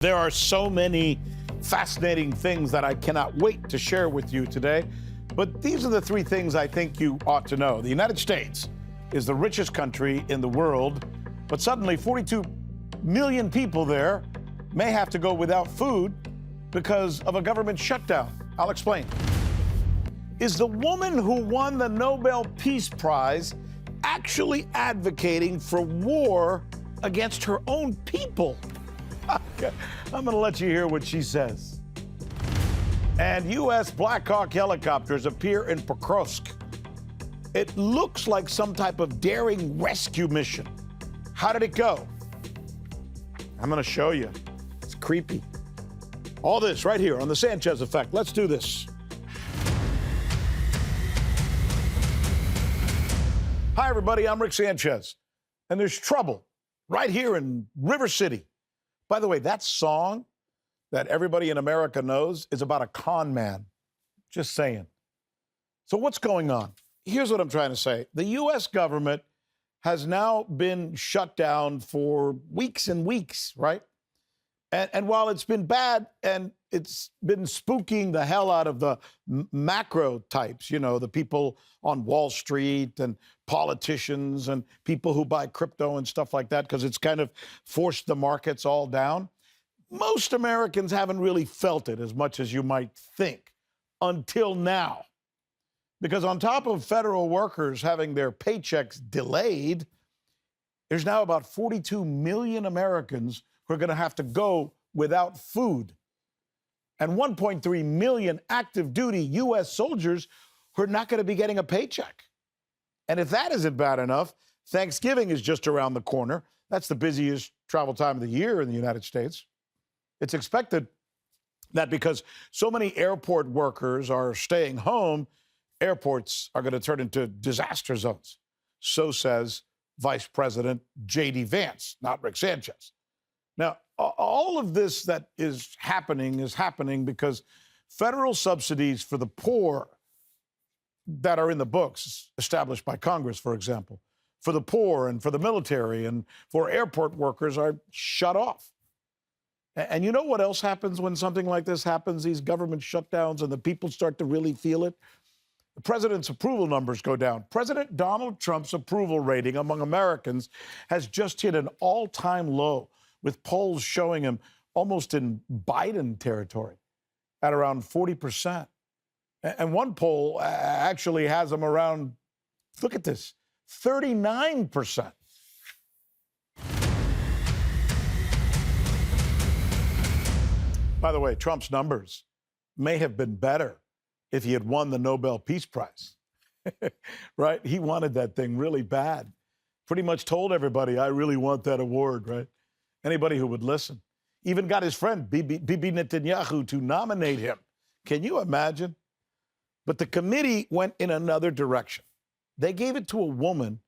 There are so many fascinating things that I cannot wait to share with you today. But these are the three things I think you ought to know. The United States is the richest country in the world, but suddenly 42 million people there may have to go without food because of a government shutdown. I'll explain. Is the woman who won the Nobel Peace Prize actually advocating for war against her own people? Okay. I'm going to let you hear what she says. And U.S. Black Hawk helicopters appear in Pokrovsk. It looks like some type of daring rescue mission. How did it go? I'm going to show you. It's creepy. All this right here on the Sanchez Effect. Let's do this. Hi, everybody. I'm Rick Sanchez. And there's trouble right here in River City. By the way, that song that everybody in America knows is about a con man. Just saying. So what's going on? Here's what I'm trying to say. The U.S. government has now been shut down for weeks and weeks, right? And while it's been bad and it's been spooking the hell out of the macro types, you know, the people on Wall Street and politicians and people who buy crypto and stuff like that, because it's kind of forced the markets all down. Most Americans haven't really felt it as much as you might think until now. Because on top of federal workers having their paychecks delayed, there's now about 42 million Americans who are going to have to go without food. And 1.3 million active duty U.S. soldiers who are not going to be getting a paycheck. And if that isn't bad enough, Thanksgiving is just around the corner. That's the busiest travel time of the year in the United States. It's expected that because so many airport workers are staying home, airports are going to turn into disaster zones. So says Vice President J.D. Vance, not Rick Sanchez. Now, all of this that is happening because federal subsidies for the poor that are in the books established by Congress, for example, for the poor and for the military and for airport workers are shut off. And you know what else happens when something like this happens, these government shutdowns, and the people start to really feel it? The president's approval numbers go down. President Donald Trump's approval rating among Americans has just hit an all-time low, with polls showing him almost in Biden territory at around 40%. And one poll actually has him around, look at this, 39%. By the way, Trump's numbers may have been better if he had won the Nobel Peace Prize, right? He wanted that thing really bad. Pretty much told everybody, I really want that award, right? Anybody who would listen. Even got his friend, Bibi Netanyahu, to nominate him. Can you imagine? But the committee went in another direction. They gave it to a woman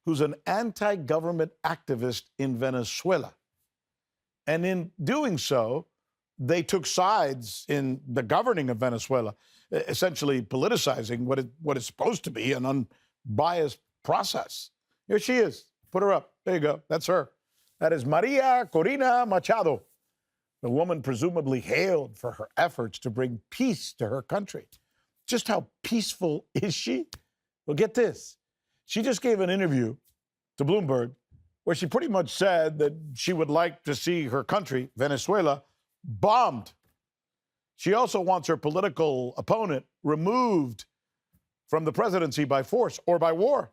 who's an anti-government activist in Venezuela. And in doing so, they took sides in the governing of Venezuela, essentially politicizing what is supposed to be an unbiased process. Here she is. Put her up. There you go. That's her. That is Maria Corina Machado, the woman presumably hailed for her efforts to bring peace to her country. Just how peaceful is she? Well, get this. She just gave an interview to Bloomberg where she pretty much said that she would like to see her country, Venezuela, bombed. She also wants her political opponent removed from the presidency by force or by war.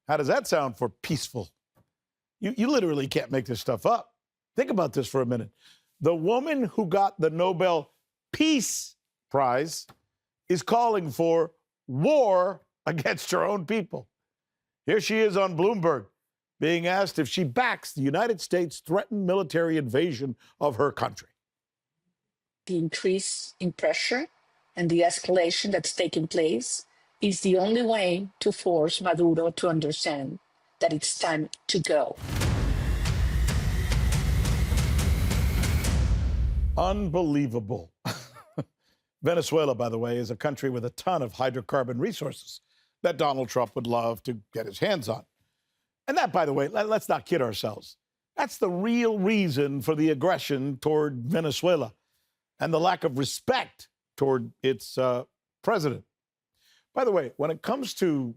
How does that sound for peaceful? You literally can't make this stuff up. Think about this for a minute. The woman who got the Nobel Peace Prize is calling for war against her own people. Here she is on Bloomberg being asked if she backs the United States' threatened military invasion of her country. The increase in pressure and the escalation that's taking place is the only way to force Maduro to understand that it's time to go. Unbelievable. Venezuela, by the way, is a country with a ton of hydrocarbon resources that Donald Trump would love to get his hands on. And that, by the way, let's not kid ourselves. That's the real reason for the aggression toward Venezuela and the lack of respect toward its president. By the way, when it comes to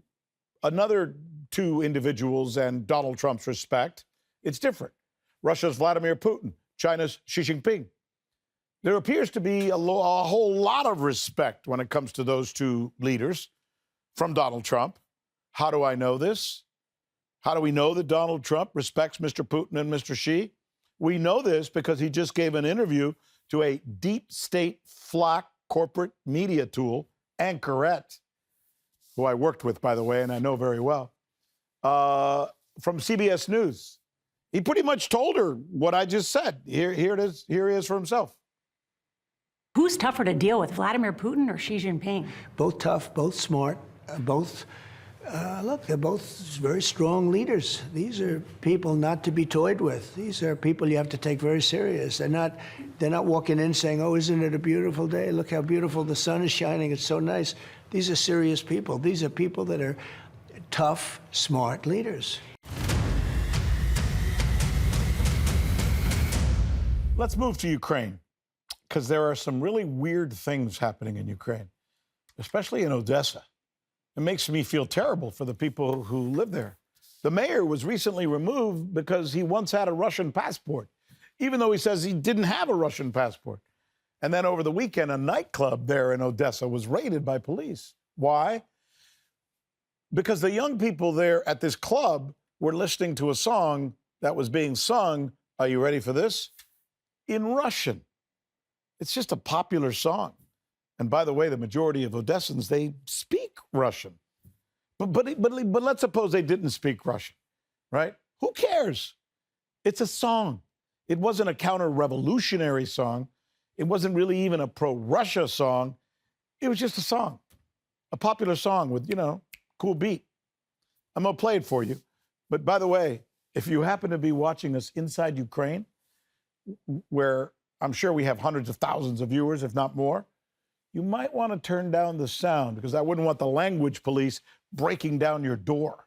another two individuals and Donald Trump's respect, it's different. Russia's Vladimir Putin, China's Xi Jinping. There appears to be a whole lot of respect when it comes to those two leaders from Donald Trump. How do I know this? How do we know that Donald Trump respects Mr. Putin and Mr. Xi? We know this because he just gave an interview to a deep state flock corporate media tool, Anchorette, who I worked with, by the way, and I know very well, from CBS News. He pretty much told her what I just said. Here it is. Here he is for himself. Who's tougher to deal with, Vladimir Putin or Xi Jinping? Both tough, both smart, both, look, they're both very strong leaders. These are people not to be toyed with. These are people you have to take very serious. They're not walking in saying, oh, isn't it a beautiful day? Look how beautiful the sun is shining. It's so nice. These are serious people. These are people that are tough, smart leaders. Let's move to Ukraine, because there are some really weird things happening in Ukraine, especially in Odessa. It makes me feel terrible for the people who live there. The mayor was recently removed because he once had a Russian passport, even though he says he didn't have a Russian passport. And then over the weekend, a nightclub there in Odessa was raided by police. Why? Because the young people there at this club were listening to a song that was being sung, are you ready for this? In Russian. It's just a popular song. And by the way, the majority of Odessans, they speak Russian. But let's suppose they didn't speak Russian, right? Who cares? It's a song. It wasn't a counter-revolutionary song. It wasn't really even a pro-Russia song. It was just a song, a popular song with, cool beat. I'm going to play it for you. But by the way, if you happen to be watching us inside Ukraine, where I'm sure we have hundreds of thousands of viewers, if not more, you might want to turn down the sound because I wouldn't want the language police breaking down your door.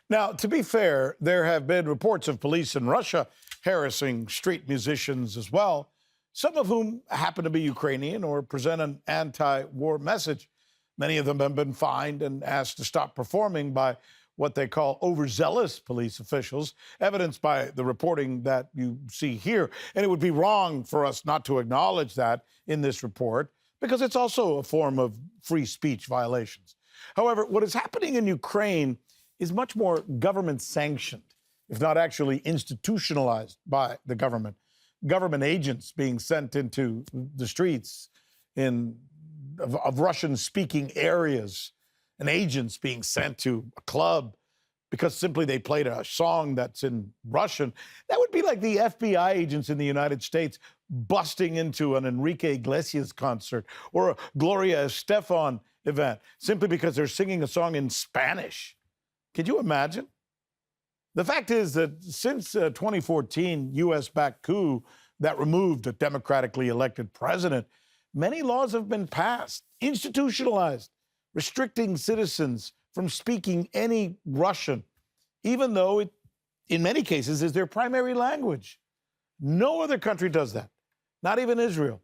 Now, to be fair, there have been reports of police in Russia harassing street musicians as well, some of whom happen to be Ukrainian or present an anti-war message. Many of them have been fined and asked to stop performing by what they call overzealous police officials, evidenced by the reporting that you see here. And it would be wrong for us not to acknowledge that in this report, because it's also a form of free speech violations. However, what is happening in Ukraine is much more government-sanctioned, if not actually institutionalized by the government. Government agents being sent into the streets of Russian-speaking areas, and agents being sent to a club because simply they played a song that's in Russian. That would be like the FBI agents in the United States busting into an Enrique Iglesias concert or a Gloria Estefan event simply because they're singing a song in Spanish. Could you imagine? The fact is that since 2014 U.S.-backed coup that removed a democratically elected president, many laws have been passed, institutionalized, restricting citizens from speaking any Russian, even though it, in many cases, is their primary language. No other country does that, not even Israel,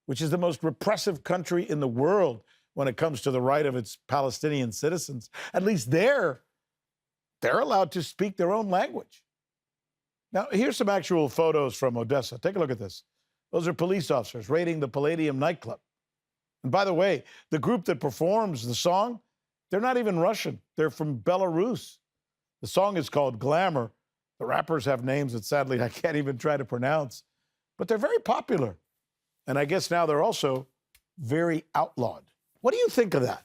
which is the most repressive country in the world when it comes to the right of its Palestinian citizens. At least they're allowed to speak their own language. Now, here's some actual photos from Odessa. Take a look at this. Those are police officers raiding the Palladium nightclub. And by the way, the group that performs the song, they're not even Russian. They're from Belarus. The song is called Glamour. The rappers have names that sadly I can't even try to pronounce, but they're very popular. And I guess now they're also very outlawed. What do you think of that?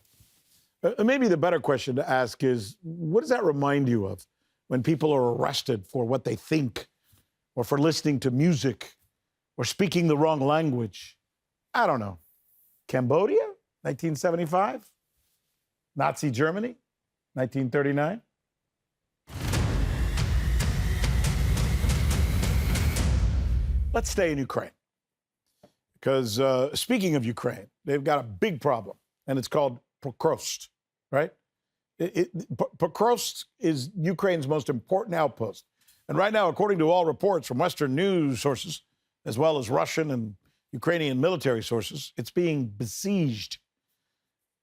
Maybe the better question to ask is, what does that remind you of when people are arrested for what they think or for listening to music or speaking the wrong language? I don't know. Cambodia, 1975? Nazi Germany, 1939? Let's stay in Ukraine, because speaking of Ukraine, they've got a big problem, and it's called Pokrovsk, right? Pokrovsk is Ukraine's most important outpost. And right now, according to all reports from Western news sources, as well as Russian and Ukrainian military sources, it's being besieged.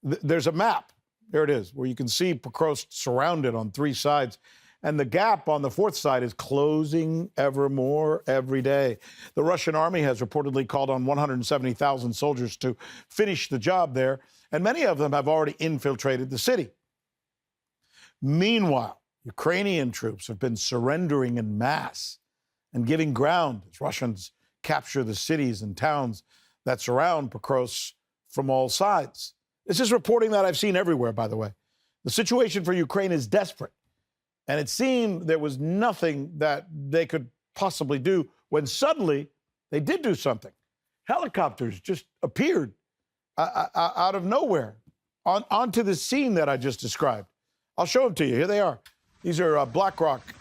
There's a map, there it is, where you can see Pokrovsk surrounded on 3 sides. And the gap on the 4th side is closing ever more every day. The Russian army has reportedly called on 170,000 soldiers to finish the job there, and many of them have already infiltrated the city. Meanwhile, Ukrainian troops have been surrendering en masse and giving ground as Russians capture the cities and towns that surround Pokrovsk from all sides. This is reporting that I've seen everywhere, by the way. The situation for Ukraine is desperate. And it seemed there was nothing that they could possibly do when suddenly they did do something. Helicopters just appeared out of nowhere onto the scene that I just described. I'll show them to you. Here they are. These are Black Hawk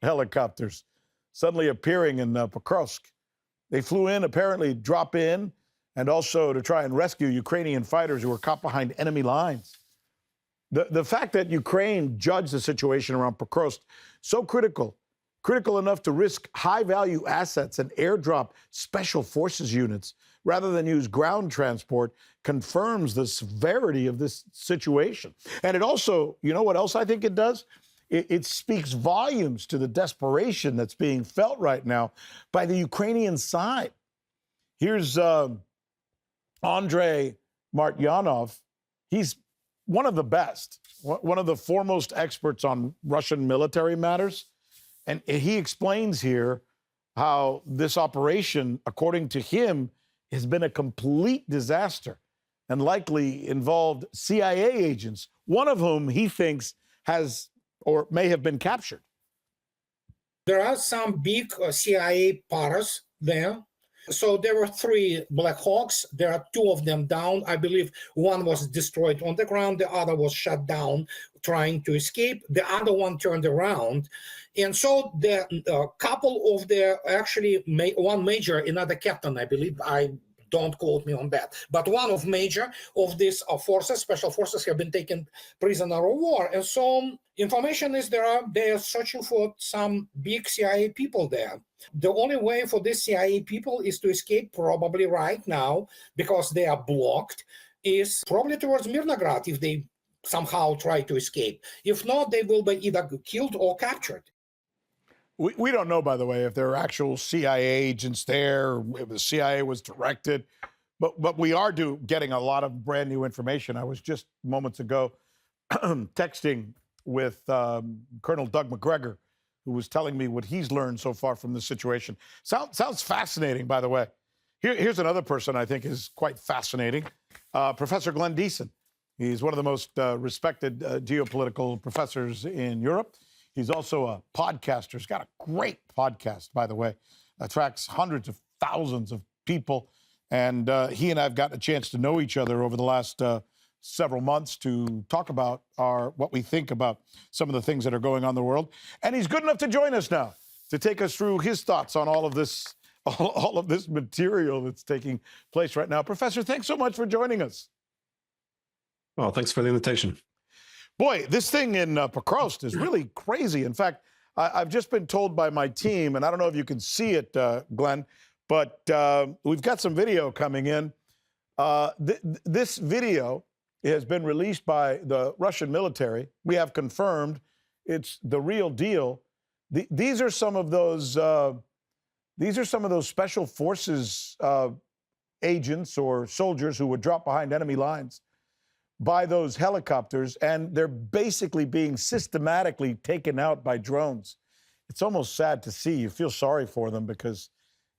helicopters suddenly appearing in Pokrovsk. They flew in, apparently drop in, and also to try and rescue Ukrainian fighters who were caught behind enemy lines. The fact that Ukraine judged the situation around Pokrovsk so critical enough to risk high-value assets and airdrop special forces units rather than use ground transport confirms the severity of this situation. And it also, you know what else I think it does? It speaks volumes to the desperation that's being felt right now by the Ukrainian side. Here's Andrei Martyanov. He's one of the best, one of the foremost experts on Russian military matters. And he explains here how this operation, according to him, has been a complete disaster and likely involved CIA agents, one of whom he thinks has or may have been captured. There are some big CIA paras there. So there were 3 Black Hawks. There are 2 of them down. I believe one was destroyed on the ground. The other was shut down, trying to escape. The other one turned around. And so the couple of the, actually one major, another captain, I believe, don't quote me on that, but one of major of these forces, special forces, have been taken prisoner of war. And so information is they are searching for some big CIA people there. The only way for these CIA people is to escape probably right now, because they are blocked, is probably towards Mirnograd if they somehow try to escape. If not, they will be either killed or captured. We don't know, by the way, if there are actual CIA agents there, if the CIA was directed, but we are getting a lot of brand new information. I was just moments ago texting with Colonel Doug McGregor, who was telling me what he's learned so far from this situation. Sounds fascinating, by the way. Here's another person I think is quite fascinating, Professor Glenn Diesen. He's one of the most respected geopolitical professors in Europe. He's also a podcaster. He's got a great podcast, by the way. Attracts hundreds of thousands of people. And he and I have gotten a chance to know each other over the last several months to talk about what we think about some of the things that are going on in the world. And he's good enough to join us now to take us through his thoughts on all of this material that's taking place right now. Professor, thanks so much for joining us. Well, thanks for the invitation. Boy, this thing in Pokrovsk is really crazy. In fact, I've just been told by my team, and I don't know if you can see it, Glenn, but we've got some video coming in. This video has been released by the Russian military. We have confirmed it's the real deal. These are some of those special forces agents or soldiers who would drop behind enemy lines by those helicopters, and they're basically being systematically taken out by drones. It's almost sad to see. You feel sorry for them because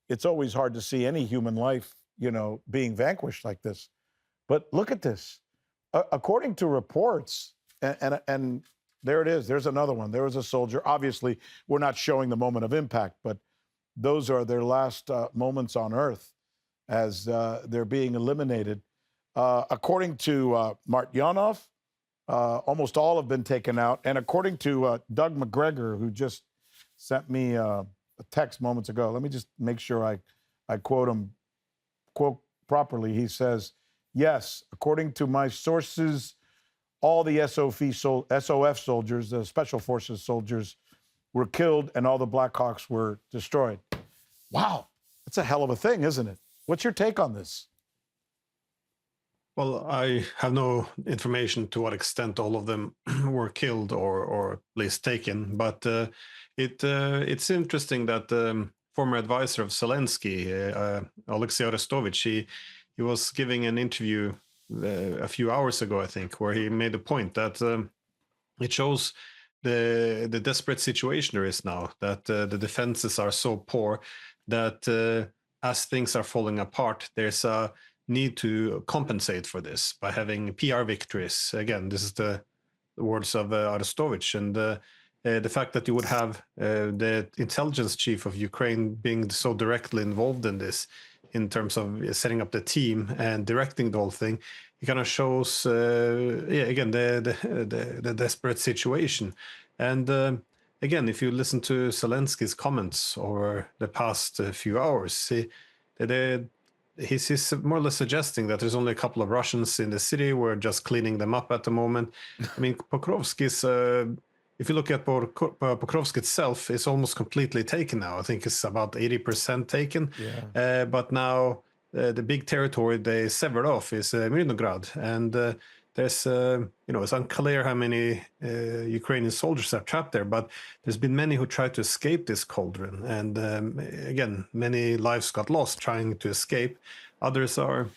it's always hard to see any human life, being vanquished like this. But look at this. According to reports, and there it is. There's another one. There was a soldier. Obviously, we're not showing the moment of impact, but those are their last moments on Earth as they're being eliminated. According to Martyanov, almost all have been taken out. And according to Doug McGregor, who just sent me a text moments ago. Let me just make sure I quote properly. He says, yes, according to my sources, all the SOF soldiers, the Special Forces soldiers, were killed and all the Black Hawks were destroyed. Wow, that's a hell of a thing, isn't it? What's your take on this? Well, I have no information to what extent all of them were killed or at least taken, but it's interesting that former advisor of Zelensky, Alexei Arestovich, he was giving an interview a few hours ago, I think, where he made a point that it shows the desperate situation there is now, that the defenses are so poor that as things are falling apart, there's a need to compensate for this by having PR victories. Again, this is the words of Arestovich, and the fact that you would have the intelligence chief of Ukraine being so directly involved in this, in terms of setting up the team and directing the whole thing, it kind of shows, again, the desperate situation. And again, if you listen to Zelensky's comments over the past few hours, he's more or less suggesting that there's only a couple of Russians in the city. We're just cleaning them up at the moment. I mean, Pokrovsk is, if you look at Pokrovsk itself, it's almost completely taken now. I think it's about 80% taken. Yeah. But now the big territory they severed off is Mirnograd. And there's, it's unclear how many Ukrainian soldiers are trapped there, but there's been many who tried to escape this cauldron. And again, many lives got lost trying to escape. Others are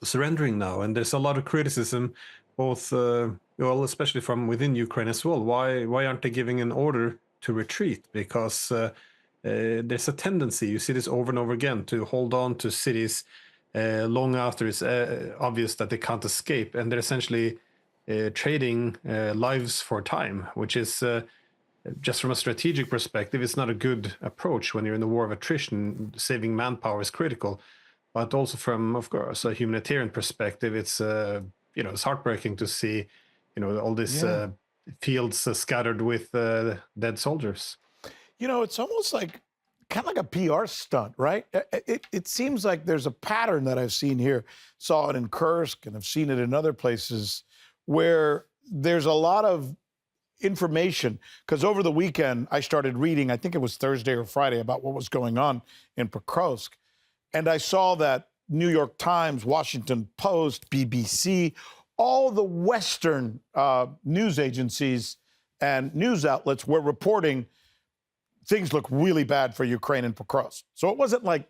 surrendering now. And there's a lot of criticism, both, especially from within Ukraine as well. Why aren't they giving an order to retreat? Because there's a tendency, you see this over and over again, to hold on to cities long after it's obvious that they can't escape, and they're essentially trading lives for time, which is just from a strategic perspective, it's not a good approach when you're in a war of attrition. Saving manpower is critical, but also from, of course, a humanitarian perspective, it's it's heartbreaking to see all these fields scattered with dead soldiers. It's almost like kind of like a PR stunt, right? It seems like there's a pattern that I've seen here. Saw it in Kursk, and I've seen it in other places where there's a lot of information. Because over the weekend, I started reading, I think it was Thursday or Friday, about what was going on in Pokrovsk. And I saw that New York Times, Washington Post, BBC, all the Western news agencies and news outlets were reporting things look really bad for Ukraine and Pokrovsk. So it wasn't like,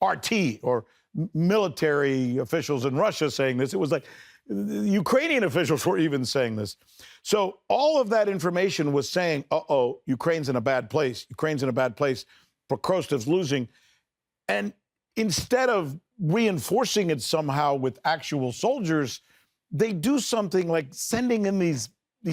RT or military officials in Russia saying this. It was like Ukrainian officials were even saying this. So all of that information was saying, Ukraine's in a bad place. Ukraine's in a bad place. Pokrovsk is losing. And instead of reinforcing it somehow with actual soldiers, they do something like sending in these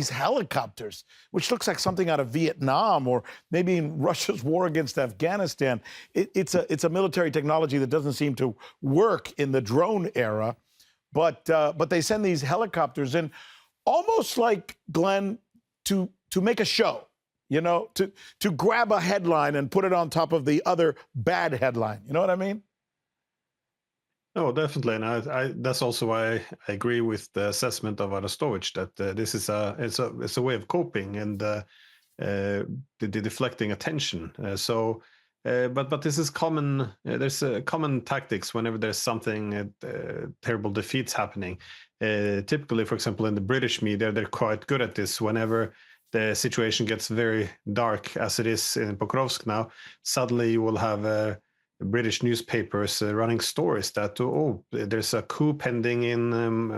helicopters, which looks like something out of Vietnam or maybe in Russia's war against Afghanistan. It's a military technology that doesn't seem to work in the drone era, but they send these helicopters in, almost like, Glenn, to make a show, to grab a headline and put it on top of the other bad headline. You know what I mean? No, definitely, and I that's also why I agree with the assessment of Arestovich that this is it's a way of coping and the deflecting attention. But this is common. There's common tactics whenever there's something terrible defeats happening. Typically, for example, in the British media, they're quite good at this. Whenever the situation gets very dark, as it is in Pokrovsk now, suddenly you will have British newspapers running stories that there's a coup pending in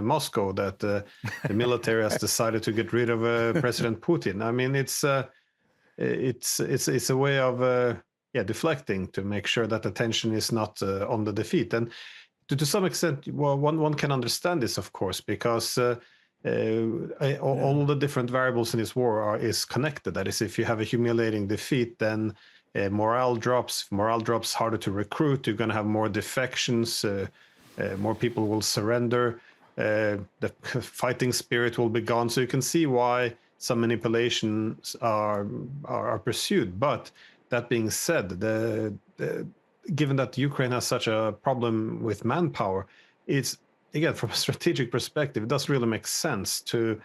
Moscow, that the military has decided to get rid of President Putin. I mean, it's a way of deflecting to make sure that attention is not on the defeat. And to some extent, well, one can understand this, of course, because all the different variables in this war is connected. That is, if you have a humiliating defeat, then morale drops. Morale drops, harder to recruit. You're going to have more defections. More people will surrender. The fighting spirit will be gone. So you can see why some manipulations are pursued. But that being said, given that Ukraine has such a problem with manpower, it's, again, from a strategic perspective, it doesn't really make sense to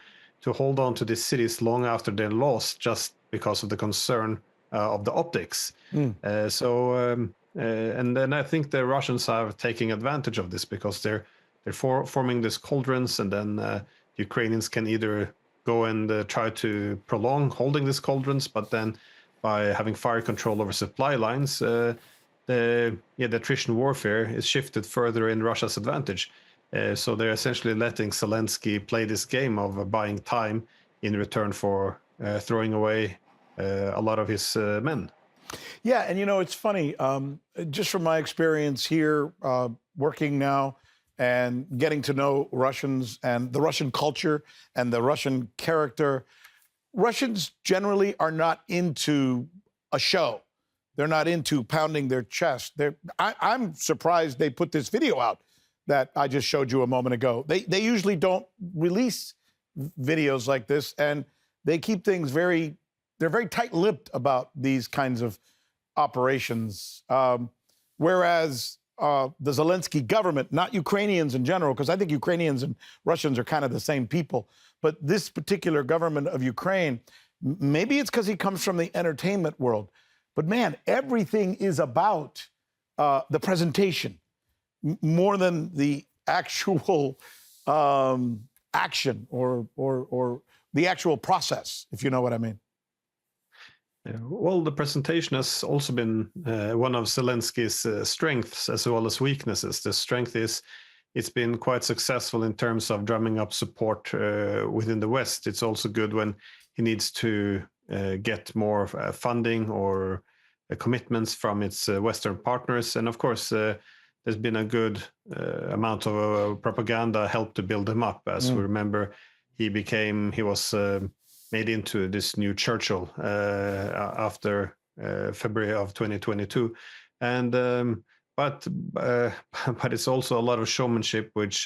hold on to these cities long after they're lost just because of the concern of the optics. And then I think the Russians are taking advantage of this because they're forming these cauldrons, and then Ukrainians can either go and try to prolong holding these cauldrons, but then by having fire control over supply lines, the attrition warfare is shifted further in Russia's advantage. So they're essentially letting Zelensky play this game of buying time in return for throwing away a lot of his men. Yeah, and it's funny, just from my experience here, working now and getting to know Russians and the Russian culture and the Russian character, Russians generally are not into a show. They're not into pounding their chest. I'm surprised they put this video out that I just showed you a moment ago. They usually don't release videos like this, and they keep things they're very tight-lipped about these kinds of operations. Whereas the Zelensky government, not Ukrainians in general, because I think Ukrainians and Russians are kind of the same people, but this particular government of Ukraine, maybe it's because he comes from the entertainment world, but man, everything is about the presentation more than the actual action or the actual process, if you know what I mean. Well, the presentation has also been one of Zelensky's strengths as well as weaknesses. The strength is it's been quite successful in terms of drumming up support within the West. It's also good when he needs to get more funding or commitments from its Western partners. And of course, there's been a good amount of propaganda help to build him up. As we remember, he was made into this new Churchill after February of 2022, and but it's also a lot of showmanship, which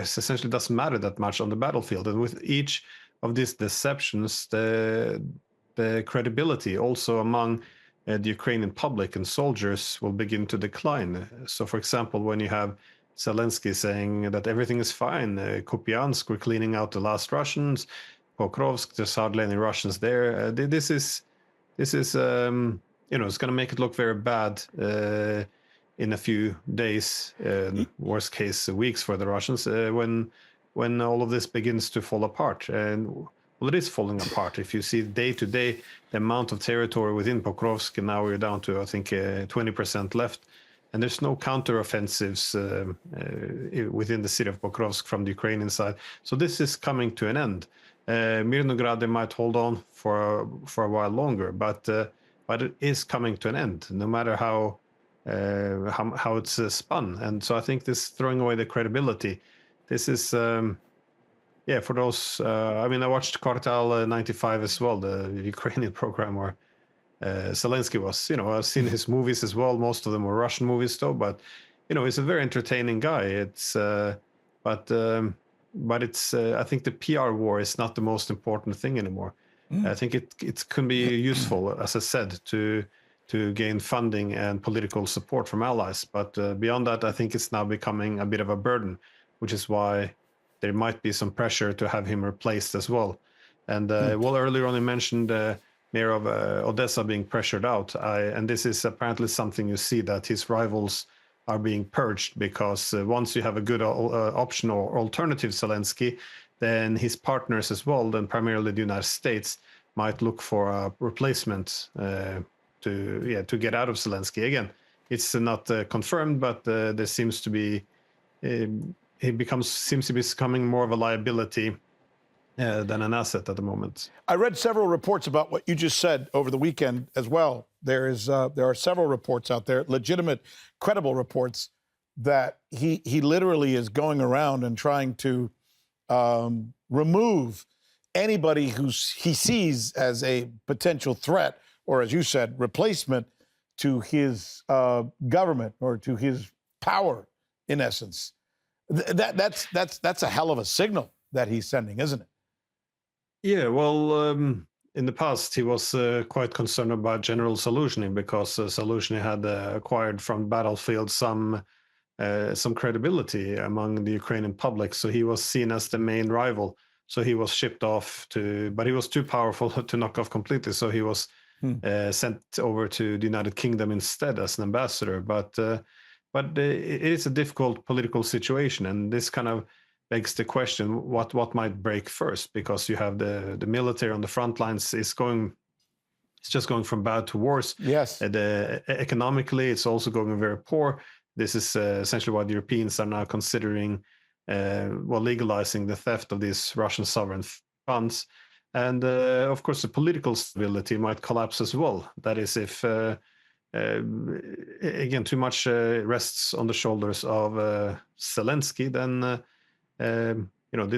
essentially doesn't matter that much on the battlefield. And with each of these deceptions, the credibility also among the Ukrainian public and soldiers will begin to decline. So, for example, when you have Zelensky saying that everything is fine, Kupiansk, we're cleaning out the last Russians, Pokrovsk, there's hardly any Russians there. This is it's going to make it look very bad in a few days, worst case weeks for the Russians, when all of this begins to fall apart. And well, it is falling apart. If you see day to day the amount of territory within Pokrovsk, and now we're down to, I think, 20% left. And there's no counteroffensives within the city of Pokrovsk from the Ukrainian side. So this is coming to an end. Mirnograd, they might hold on for a while longer, but it is coming to an end, no matter how it's spun. And so I think this throwing away the credibility, this is, for those, I watched Kvartal 95 as well, the Ukrainian program where Zelensky was, I've seen his movies as well. Most of them were Russian movies though, but, he's a very entertaining guy. It's, but it's, I think the PR war is not the most important thing anymore. I think it can be useful, as I said, to gain funding and political support from allies. But beyond that, I think it's now becoming a bit of a burden, which is why there might be some pressure to have him replaced as well. And earlier on you mentioned Mayor of Odessa being pressured out. And this is apparently something you see, that his rivals are being purged, because once you have a good option or alternative Zelensky, then his partners as well, then primarily the United States, might look for a replacement to get out of Zelensky. Again, it's not confirmed, but there seems to be, seems to be becoming more of a liability than an asset at the moment. I read several reports about what you just said over the weekend as well. There are several reports out there, legitimate, credible reports, that he literally is going around and trying to remove anybody who he sees as a potential threat, or as you said, replacement to his government or to his power, in essence. That's a hell of a signal that he's sending, isn't it? Yeah, well, in the past, he was quite concerned about General Zaluzhny because Zaluzhny had acquired from battlefield some credibility among the Ukrainian public. So he was seen as the main rival. So he was shipped off but he was too powerful to knock off completely. So he was sent over to the United Kingdom instead as an ambassador. But it is a difficult political situation, and this kind of begs the question: what might break first? Because you have the military on the front lines it's just going from bad to worse. Yes. Economically, it's also going very poor. This is essentially why the Europeans are now considering legalizing the theft of these Russian sovereign funds. And of course, the political stability might collapse as well. That is, if again too much rests on the shoulders of Zelensky, then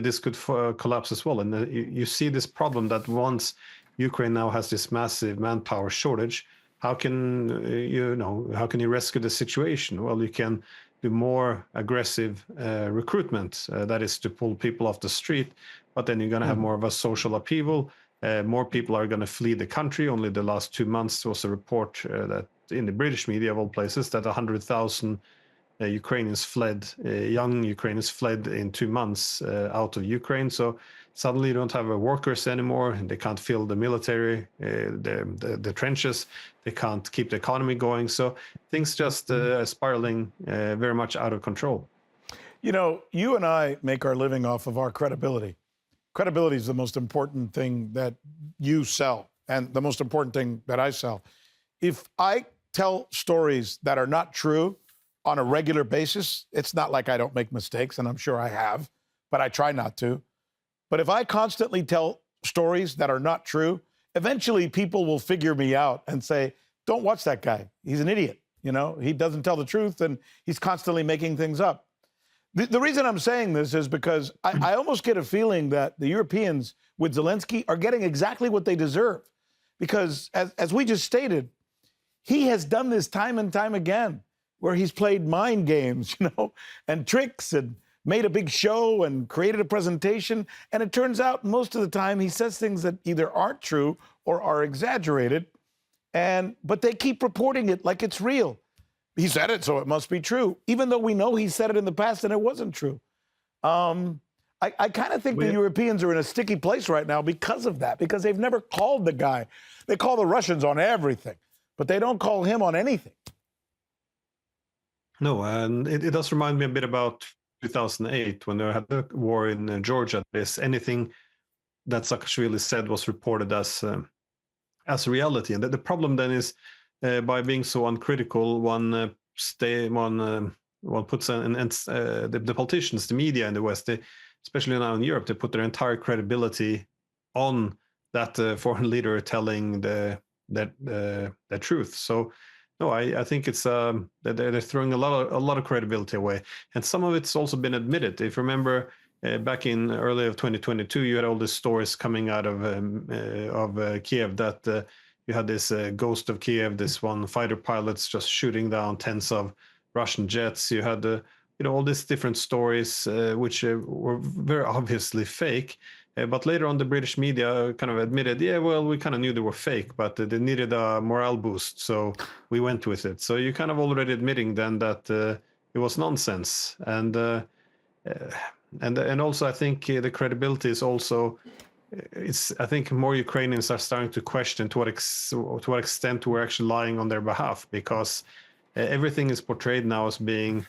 this could collapse as well. And you see this problem that once Ukraine now has this massive manpower shortage, how can you rescue the situation? Well, you can do more aggressive recruitment, that is to pull people off the street, but then you're going to have more of a social upheaval. More people are going to flee the country. Only the last 2 months was a report that in the British media of all places that 100,000 Ukrainians fled, young Ukrainians fled in 2 months out of Ukraine. So suddenly you don't have workers anymore, and they can't fill the military, the trenches. They can't keep the economy going. So things just spiraling very much out of control. You know, you and I make our living off of our credibility. Credibility is the most important thing that you sell, and the most important thing that I sell. If I tell stories that are not true on a regular basis, it's not like I don't make mistakes, and I'm sure I have, but I try not to. But if I constantly tell stories that are not true, eventually people will figure me out and say, don't watch that guy. He's an idiot. You know, he doesn't tell the truth, and he's constantly making things up. The reason I'm saying this is because I almost get a feeling that the Europeans with Zelensky are getting exactly what they deserve. Because as we just stated, he has done this time and time again, where he's played mind games, and tricks, and made a big show and created a presentation. And it turns out most of the time he says things that either aren't true or are exaggerated. But they keep reporting it like it's real. He said it, so it must be true, even though we know he said it in the past and it wasn't true. I kind of think the Europeans are in a sticky place right now because of that, because they've never called the guy. They call the Russians on everything, but they don't call him on anything. No, and it does remind me a bit about 2008 when they had the war in Georgia. There's anything that Saakashvili said was reported as reality, and the problem then is by being so uncritical, one puts the politicians, the media in the West, especially now in Europe, they put their entire credibility on that foreign leader telling the truth. So. No, I think it's they're throwing a lot of credibility away, and some of it's also been admitted. If you remember, back in early of 2022, you had all these stories coming out of Kiev that you had this ghost of Kiev, this one fighter pilots just shooting down tens of Russian jets. You had all these different stories which were very obviously fake. But later on, the British media kind of admitted, yeah, well, we kind of knew they were fake, but they needed a morale boost, so we went with it. So you're kind of already admitting then that it was nonsense. And also, I think the credibility is also, I think more Ukrainians are starting to question to what extent we're actually lying on their behalf, because everything is portrayed now as being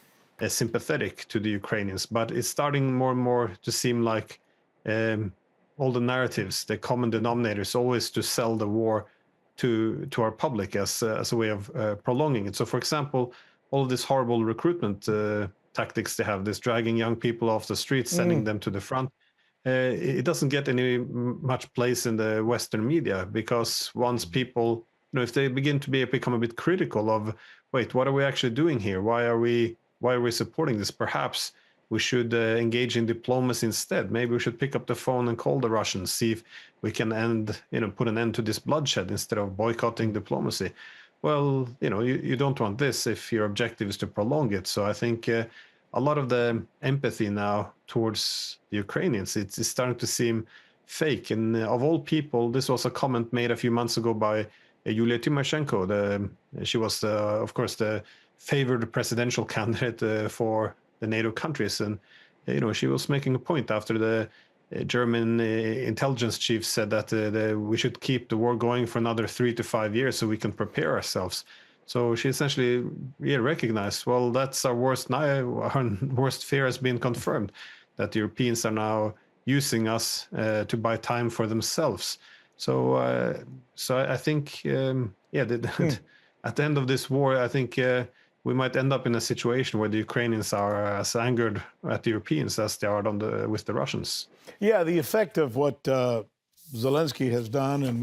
sympathetic to the Ukrainians, but it's starting more and more to seem like all the narratives, the common denominator is always to sell the war to our public as a way of prolonging it. So, for example, all of this horrible recruitment tactics they have, this dragging young people off the streets, sending them to the front, it doesn't get any much place in the Western media, because once people, if they begin to become a bit critical of, wait, what are we actually doing here? Why are we supporting this? Perhaps we should engage in diplomacy instead. Maybe we should pick up the phone and call the Russians, see if we can put an end to this bloodshed instead of boycotting diplomacy. Well, you don't want this if your objective is to prolong it. So I think a lot of the empathy now towards the Ukrainians, it's starting to seem fake. And of all people, this was a comment made a few months ago by Yulia Tymoshenko. She was, of course, the favored presidential candidate for the NATO countries. And, she was making a point after the German intelligence chief said that we should keep the war going for another 3 to 5 years so we can prepare ourselves. So she essentially recognized, well, that's our worst fear has been confirmed, that the Europeans are now using us to buy time for themselves. So I think, at the end of this war, I think we might end up in a situation where the Ukrainians are as angered at the Europeans as they are with the Russians. Yeah, the effect of what Zelensky has done and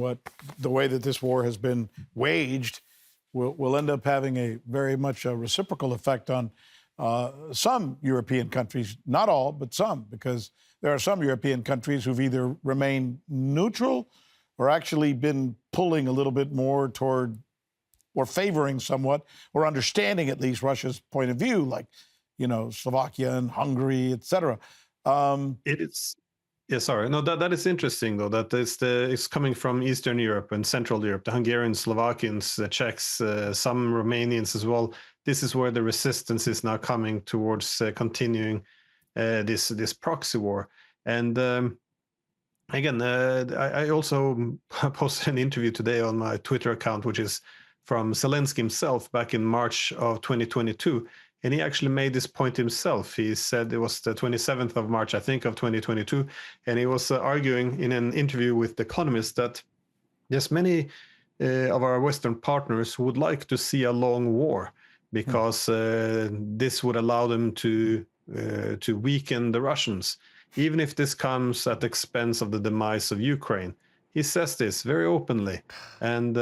the way that this war has been waged will end up having a very much a reciprocal effect on some European countries, not all, but some, because there are some European countries who've either remained neutral or actually been pulling a little bit more toward or favoring somewhat or understanding at least Russia's point of view, like, Slovakia and Hungary, et cetera. It is. Yeah, sorry. No, that is interesting, though, that it's coming from Eastern Europe and Central Europe, the Hungarians, Slovakians, the Czechs, some Romanians as well. This is where the resistance is now coming towards continuing this proxy war. And again, I also posted an interview today on my Twitter account, which is from Zelensky himself back in March of 2022. And he actually made this point himself. He said it was the 27th of March, I think, of 2022. And he was arguing in an interview with The Economist that yes, many of our Western partners would like to see a long war because this would allow them to weaken the Russians, even if this comes at the expense of the demise of Ukraine. He says this very openly. And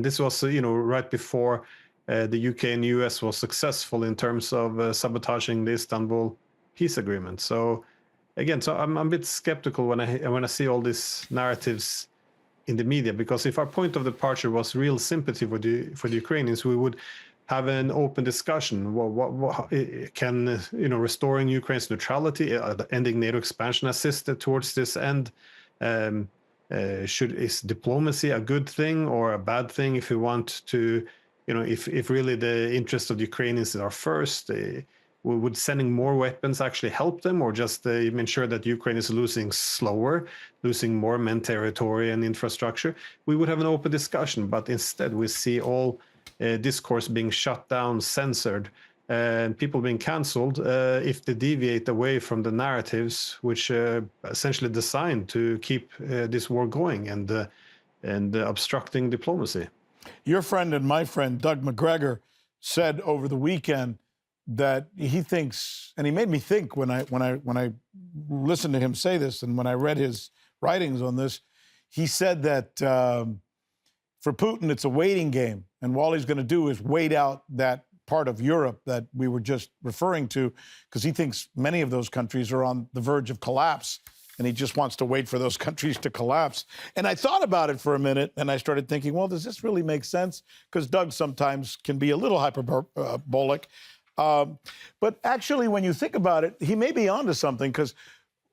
this was, right before the UK and US was successful in terms of sabotaging the Istanbul peace agreement. So again, I'm a bit skeptical when I see all these narratives in the media, because if our point of departure was real sympathy for the Ukrainians, we would have an open discussion. What can restoring Ukraine's neutrality, ending NATO expansion assist towards this end? Is diplomacy a good thing or a bad thing if we want to? If really the interest of the Ukrainians are first, would sending more weapons actually help them, or just ensure that Ukraine is losing slower, losing more men, territory, and infrastructure? We would have an open discussion, but instead we see all discourse being shut down, censored, and people being cancelled if they deviate away from the narratives, which essentially designed to keep this war going and obstructing diplomacy. Your friend and my friend, Doug McGregor, said over the weekend that he thinks, and he made me think when I listened to him say this and when I read his writings on this, he said that for Putin, it's a waiting game. And all he's going to do is wait out that part of Europe that we were just referring to, because he thinks many of those countries are on the verge of collapse. And he just wants to wait for those countries to collapse. And I thought about it for a minute, and I started thinking, well, does this really make sense? Because Doug sometimes can be a little hyperbolic. But actually, when you think about it, he may be onto something, because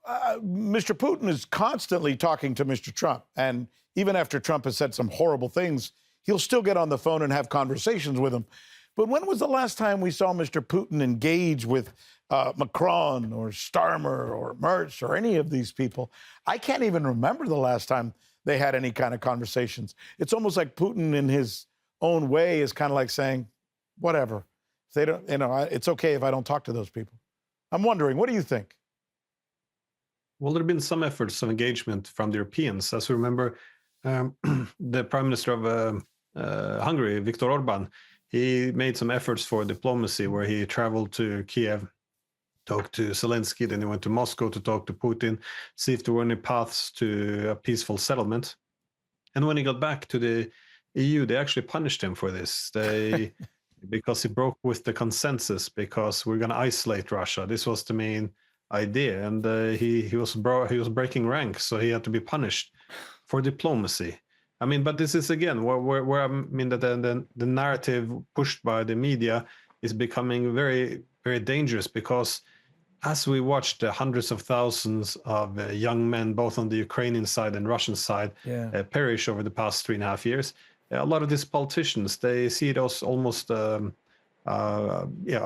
Mr. Putin is constantly talking to Mr. Trump. And even after Trump has said some horrible things, he'll still get on the phone and have conversations with him. But when was the last time we saw Mr. Putin engage with Macron or Starmer or Merz or any of these people? I can't even remember the last time they had any kind of conversations. It's almost like Putin, in his own way, is kind of like saying, whatever. If they don't, it's okay if I don't talk to those people. I'm wondering, what do you think? Well, there have been some efforts of engagement from the Europeans. As we remember, the Prime Minister of Hungary, Viktor Orban, he made some efforts for diplomacy where he traveled to Kiev, talked to Zelensky, then he went to Moscow to talk to Putin, see if there were any paths to a peaceful settlement. And when he got back to the EU, they actually punished him for this. Because he broke with the consensus, because we're going to isolate Russia. This was the main idea. And he was breaking ranks, so he had to be punished for diplomacy. I mean, but this is, again, where I mean that the narrative pushed by the media is becoming very, very dangerous, because as we watched hundreds of thousands of young men, both on the Ukrainian side and Russian side, perish over the past 3.5 years, a lot of these politicians, they see it as almost a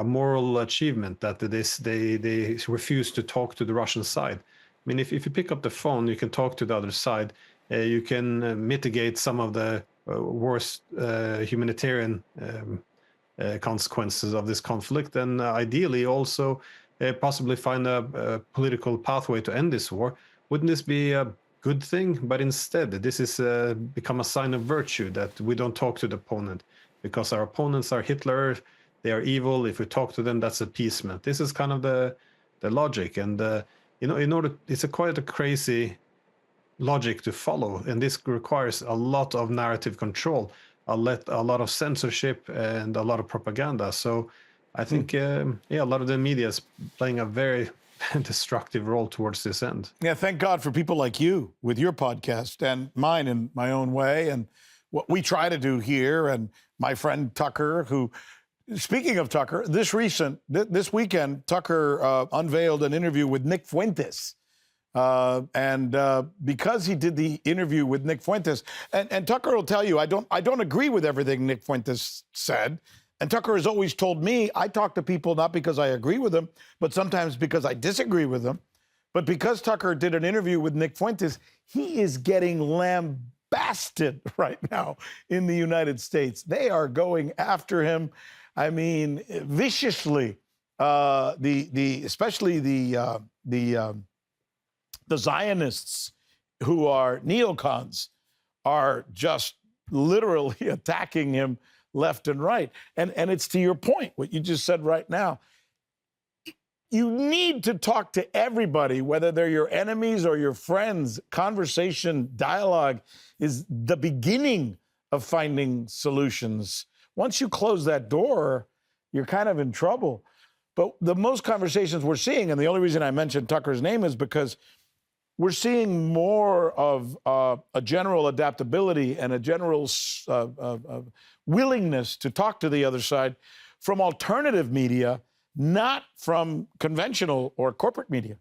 moral achievement that they refuse to talk to the Russian side. I mean, if you pick up the phone, you can talk to the other side. You can mitigate some of the worst humanitarian consequences of this conflict, and ideally also possibly find a political pathway to end this war. Wouldn't this be a good thing? But instead, this is become a sign of virtue that we don't talk to the opponent, because our opponents are Hitler, they are evil. If we talk to them, that's appeasement. This is kind of the logic, and in order, it's quite a crazy logic to follow, and this requires a lot of narrative control, a lot of censorship, and a lot of propaganda. So I think, a lot of the media is playing a very destructive role towards this end. Yeah, thank God for people like you with your podcast, and mine in my own way, and what we try to do here, and my friend Tucker, who, speaking of Tucker, this weekend, Tucker unveiled an interview with Nick Fuentes. Because he did the interview with Nick Fuentes, and Tucker will tell you, I don't agree with everything Nick Fuentes said. And Tucker has always told me, I talk to people not because I agree with them, but sometimes because I disagree with them. But because Tucker did an interview with Nick Fuentes, he is getting lambasted right now in the United States. They are going after him, I mean, viciously. Especially the Zionists, who are neocons, are just literally attacking him left and right. And it's to your point, what you just said right now. You need to talk to everybody, whether they're your enemies or your friends. Conversation, dialogue is the beginning of finding solutions. Once you close that door, you're kind of in trouble. But the most conversations we're seeing, and the only reason I mentioned Tucker's name is because we're seeing more of a general adaptability and a general willingness to talk to the other side from alternative media, not from conventional or corporate media.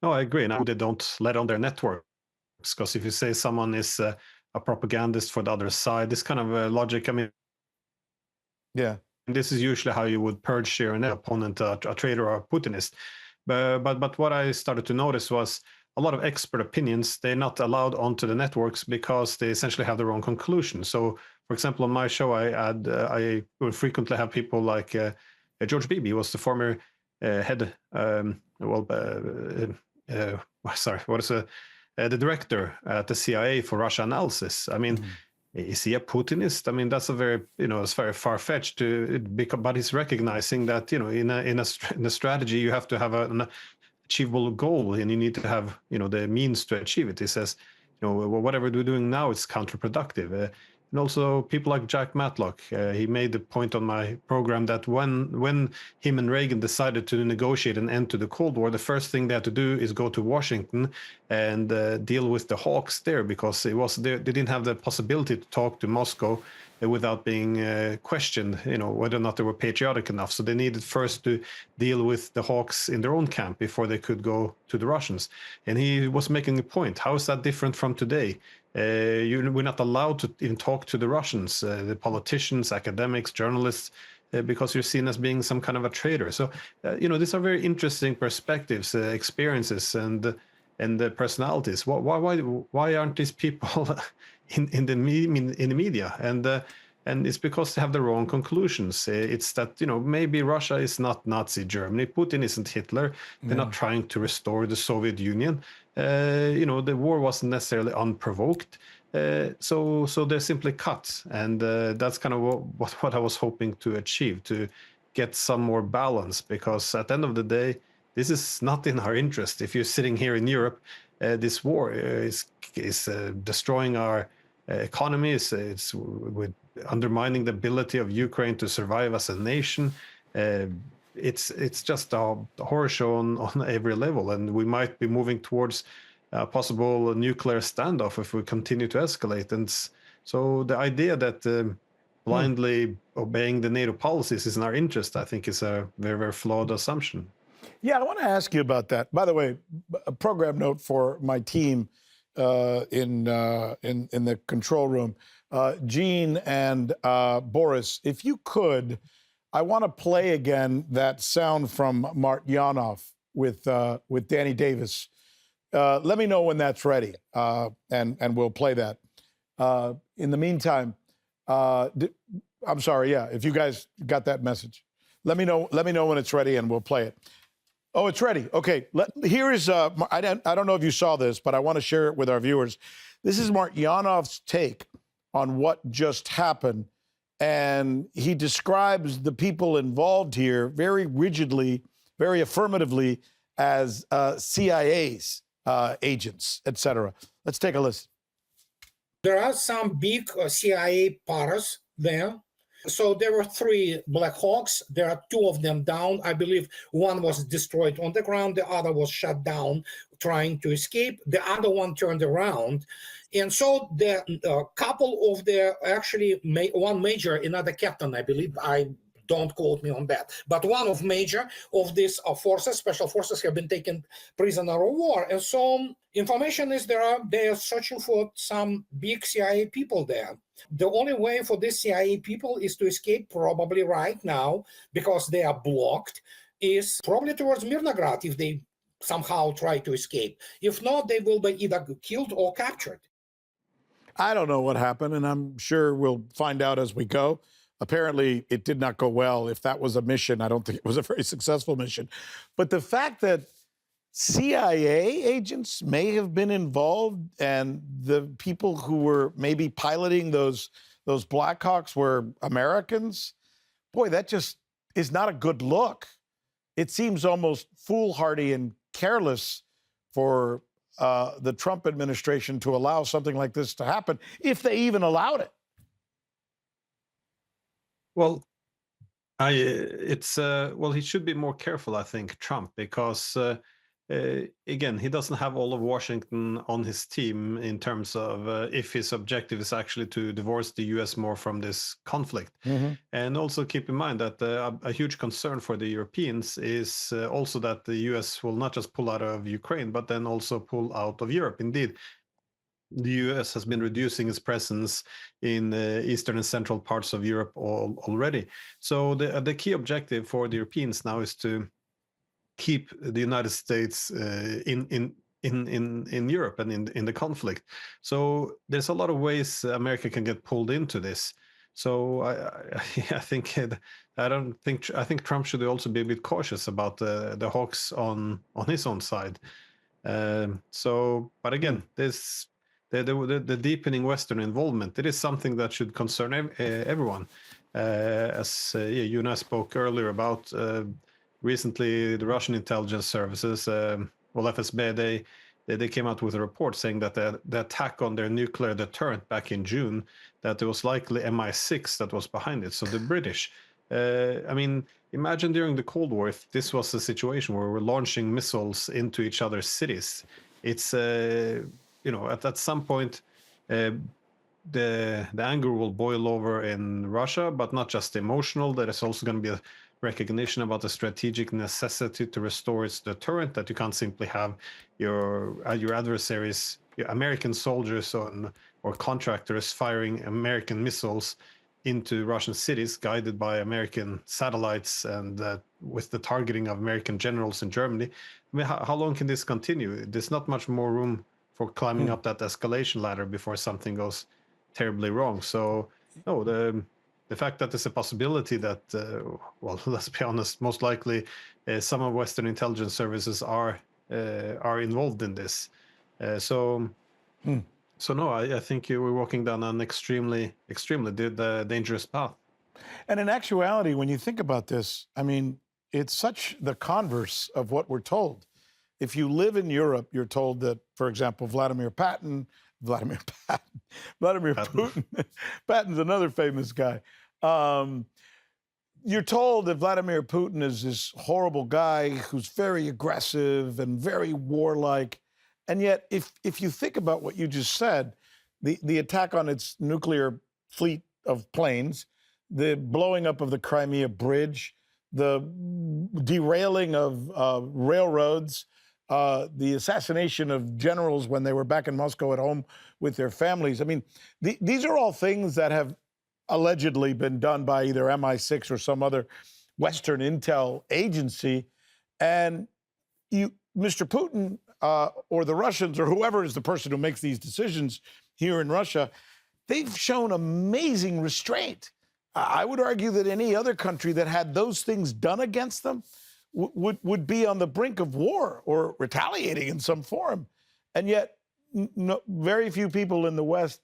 No, I agree. And they don't let on their networks, because if you say someone is a propagandist for the other side, this kind of logic, I mean, yeah. This is usually how you would purge your opponent, a traitor or a Putinist. But what I started to notice was a lot of expert opinions, they're not allowed onto the networks because they essentially have their own conclusions. So, for example, on my show, I will frequently have people like George Beebe, was the former the director at the CIA for Russia analysis. I mean, is he a Putinist? I mean, that's a very, it's very far-fetched but he's recognizing that, in a strategy, you have to have an achievable goal, and you need to have, the means to achieve it. He says, whatever we're doing now, it's counterproductive. And also people like Jack Matlock, he made the point on my program that when him and Reagan decided to negotiate an end to the Cold War, the first thing they had to do is go to Washington and deal with the hawks there, because they didn't have the possibility to talk to Moscow without being questioned, whether or not they were patriotic enough. So they needed first to deal with the hawks in their own camp before they could go to the Russians. And he was making a point. How is that different from today? We're not allowed to even talk to the Russians, the politicians, academics, journalists, because you're seen as being some kind of a traitor. So, these are very interesting perspectives, experiences, and personalities. Why aren't these people in the media? And it's because they have their own conclusions. It's that, maybe Russia is not Nazi Germany. Putin isn't Hitler. They're not trying to restore the Soviet Union. The war wasn't necessarily unprovoked. So they're simply cut. And that's kind of what I was hoping to achieve, to get some more balance, because at the end of the day, this is not in our interest. If you're sitting here in Europe, this war is destroying our economy. It's with undermining the ability of Ukraine to survive as a nation. It's just a horror show on every level, and we might be moving towards a possible nuclear standoff if we continue to escalate. And so the idea that blindly obeying the NATO policies is in our interest, I think is a very, very flawed assumption. Yeah, I want to ask you about that. By the way, a program note for my team in the control room, Gene and Boris. If you could, I want to play again that sound from Martyanov with Danny Davis. Let me know when that's ready, and we'll play that. In the meantime, I'm sorry. Yeah, if you guys got that message, let me know. Let me know when it's ready, and we'll play it. Oh, it's ready. Okay. Here is. I don't know if you saw this, but I want to share it with our viewers. This is Martyanov's take on what just happened, and he describes the people involved here very rigidly, very affirmatively as CIA's agents, etc. Let's take a listen. There are some big CIA paras there. So there were 3 Black Hawks. There are 2 of them down. I believe one was destroyed on the ground. The other was shut down, trying to escape. The other one turned around. And so the couple of the, actually one major, another captain, I believe, don't quote me on that, but one of major of these forces, special forces, have been taken prisoner of war. And so information is they are searching for some big CIA people there. The only way for these CIA people is to escape, probably right now, because they are blocked, is probably towards Mirnograd if they somehow try to escape. If not, they will be either killed or captured. I don't know what happened, and I'm sure we'll find out as we go. Apparently, it did not go well. If that was a mission, I don't think it was a very successful mission. But the fact that CIA agents may have been involved and the people who were maybe piloting those Blackhawks were Americans, boy, that just is not a good look. It seems almost foolhardy and careless for the Trump administration to allow something like this to happen, if they even allowed it. Well, he should be more careful, I think, Trump, because again, he doesn't have all of Washington on his team in terms of if his objective is actually to divorce the U.S. more from this conflict. Mm-hmm. And also keep in mind that a huge concern for the Europeans is also that the U.S. will not just pull out of Ukraine, but then also pull out of Europe. Indeed, the U.S. has been reducing its presence in eastern and central parts of Europe already. So the key objective for the Europeans now is to keep the United States in Europe and in the conflict. So there's a lot of ways America can get pulled into this. So I think Trump should also be a bit cautious about the Hawks on his own side. But again, this. The deepening Western involvement, it is something that should concern everyone. As you and I spoke earlier about, recently the Russian intelligence services, FSB, they came out with a report saying that the attack on their nuclear deterrent back in June, that it was likely MI6 that was behind it. So the British, imagine during the Cold War, if this was a situation where we're launching missiles into each other's cities, it's at some point, the anger will boil over in Russia, but not just emotional. There is also going to be a recognition about the strategic necessity to restore its deterrent, that you can't simply have your adversaries, your American soldiers or contractors firing American missiles into Russian cities guided by American satellites and with the targeting of American generals in Germany. I mean, how long can this continue? There's not much more room for climbing up that escalation ladder before something goes terribly wrong. So, no, the fact that there's a possibility that, let's be honest, most likely some of Western intelligence services are involved in this. So no, I think we're walking down an extremely dangerous path. And in actuality, when you think about this, I mean, it's such the converse of what we're told. If you live in Europe, you're told that, for example, Vladimir Putin, Putin's another famous guy. You're told that Vladimir Putin is this horrible guy who's very aggressive and very warlike. And yet, if you think about what you just said, the attack on its nuclear fleet of planes, the blowing up of the Crimea Bridge, the derailing of railroads, the assassination of generals when they were back in Moscow at home with their families. I mean, these are all things that have allegedly been done by either MI6 or some other Western intel agency. And Mr. Putin or the Russians or whoever is the person who makes these decisions here in Russia, they've shown amazing restraint. I would argue that any other country that had those things done against them would be on the brink of war or retaliating in some form. And yet, very few people in the West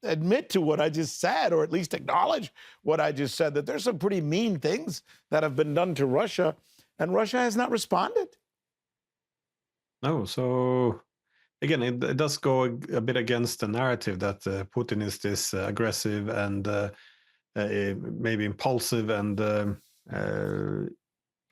admit to what I just said, or at least acknowledge what I just said, that there's some pretty mean things that have been done to Russia, and Russia has not responded. No, so again, it does go a bit against the narrative that Putin is this aggressive and maybe impulsive and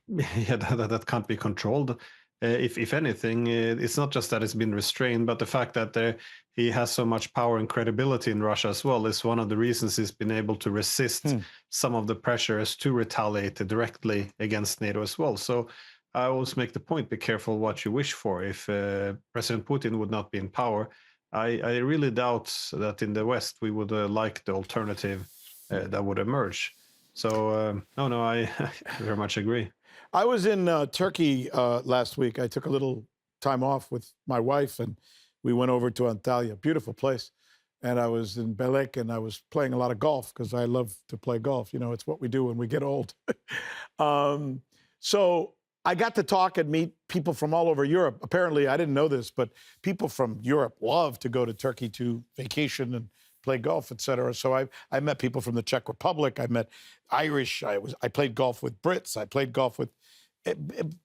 yeah, that can't be controlled. If anything, it's not just that it's been restrained, but the fact that he has so much power and credibility in Russia as well is one of the reasons he's been able to resist some of the pressures to retaliate directly against NATO as well. So I always make the point, be careful what you wish for. If President Putin would not be in power, I really doubt that in the West we would like the alternative that would emerge. So no, I very much agree. I was in Turkey last week. I took a little time off with my wife, and we went over to Antalya, beautiful place. And I was in Belek, and I was playing a lot of golf because I love to play golf. You know, it's what we do when we get old. So I got to talk and meet people from all over Europe. Apparently, I didn't know this, but people from Europe love to go to Turkey to vacation and play golf, et cetera. So I met people from the Czech Republic. I met Irish. I played golf with Brits. I played golf with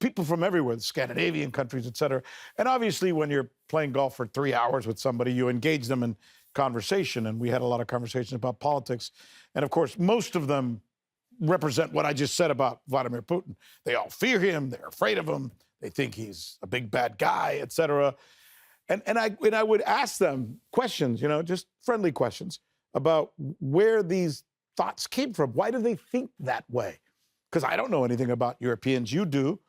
people from everywhere, the Scandinavian countries, et cetera. And obviously, when you're playing golf for 3 hours with somebody, you engage them in conversation. And we had a lot of conversations about politics. And of course, most of them represent what I just said about Vladimir Putin. They all fear him. They're afraid of him. They think he's a big bad guy, et cetera. And I would ask them questions, you know, just friendly questions about where these thoughts came from. Why do they think that way? Because I don't know anything about Europeans. You do.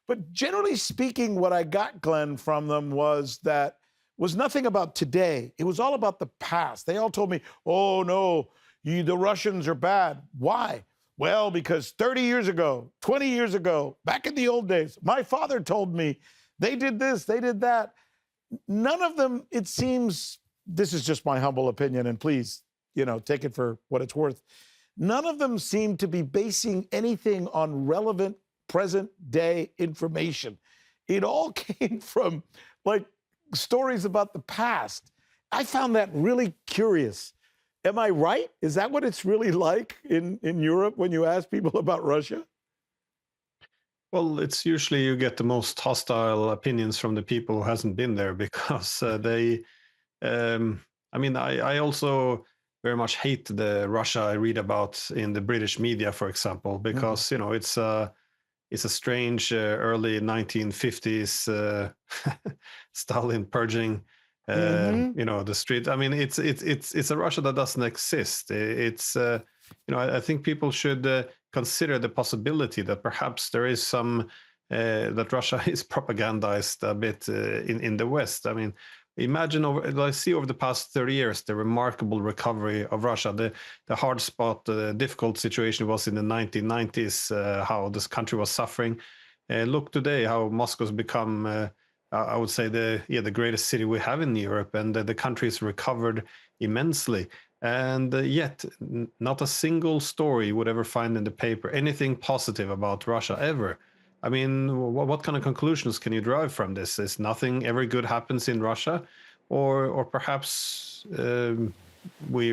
But generally speaking, what I got, Glenn, from them was nothing about today. It was all about the past. They all told me, oh, no, the Russians are bad. Why? Well, because 30 years ago, 20 years ago, back in the old days, my father told me they did this, they did that. None of them, it seems, this is just my humble opinion, and please, you know, take it for what it's worth. None of them seem to be basing anything on relevant present-day information. It all came from, like, stories about the past. I found that really curious. Am I right? Is that what it's really like in Europe when you ask people about Russia? Well, it's usually you get the most hostile opinions from the people who hasn't been there because I mean, I also very much hate the Russia I read about in the British media, for example, because, you know, it's a strange early 1950s Stalin purging, you know, the street. I mean, it's a Russia that doesn't exist. It's you know, I think people should consider the possibility that perhaps there is some that Russia is propagandized a bit in the West. I mean, imagine I see over the past 30 years the remarkable recovery of Russia. The hard spot, the difficult situation was in the 1990s, how this country was suffering. Look today how Moscow's become, I would say, the greatest city we have in Europe, and the country's recovered immensely. And yet, not a single story you would ever find in the paper, anything positive about Russia ever. I mean, what kind of conclusions can you derive from this? Is nothing ever good happens in Russia, or perhaps we